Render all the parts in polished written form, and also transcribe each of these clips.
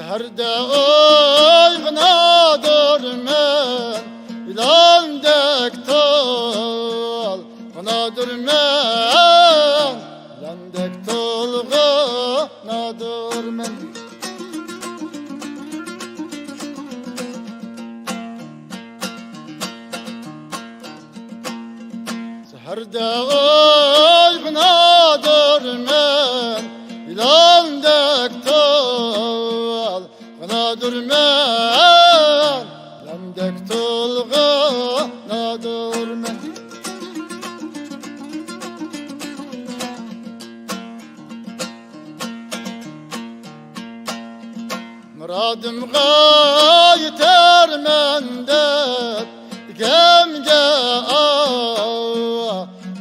Seherde oygnadır men İlandek tol Gınadır men İlandek tol Gınadır men Seherde oygnadır men İlandek tol Gınadır men İlandek tol Gınadır men Muradımga yeter mendep Gemge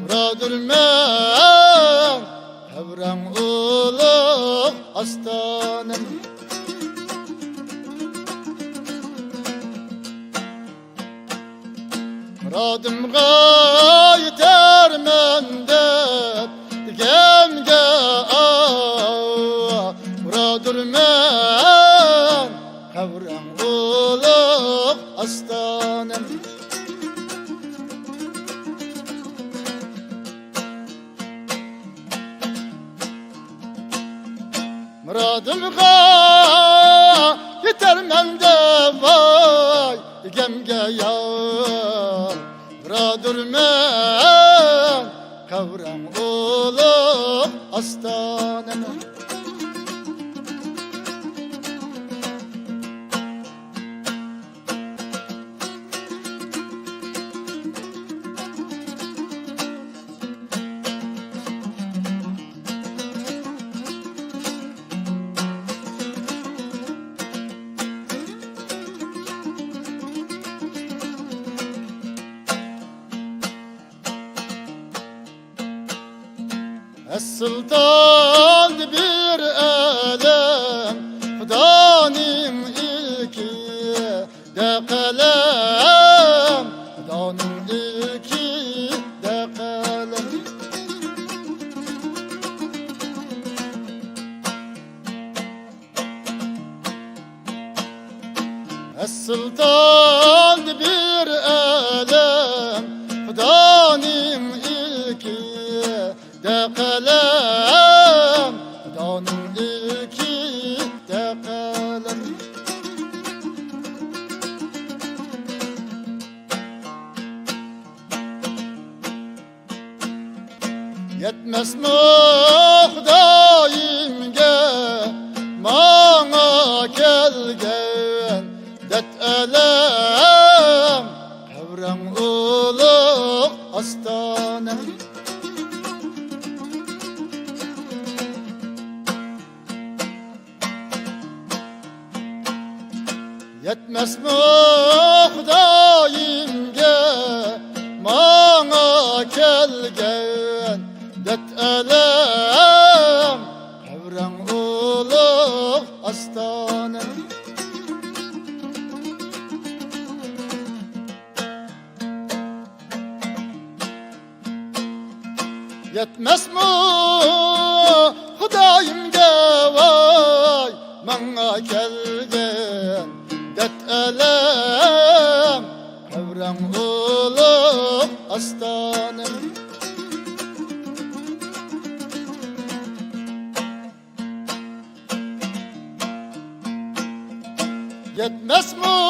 Muradır men Hevrem uluk astanem Muradımga yeter mendep Gemge Muradır men Hevrem uluk astanem Muradımga yeter mende vay Gemge yar Muradır men Kavrem uluk astanem Es-Sultan bir elem Hudanın ilki de kalem Hudanın ilki de kalem Es-Sultan bir elem Hudanın ilki de kalem Hudanın ilki de kalem Yetmez mi Hudayimge Mana kelgen det elem Hevrem uluk astanem Yetmez mi Hudayimge Mana kelgen det elem Hevrem uluk astanem Yetmez mi Hudayimge vay Mana kelgen det elem Hevrem uluk astanem Yetmez mi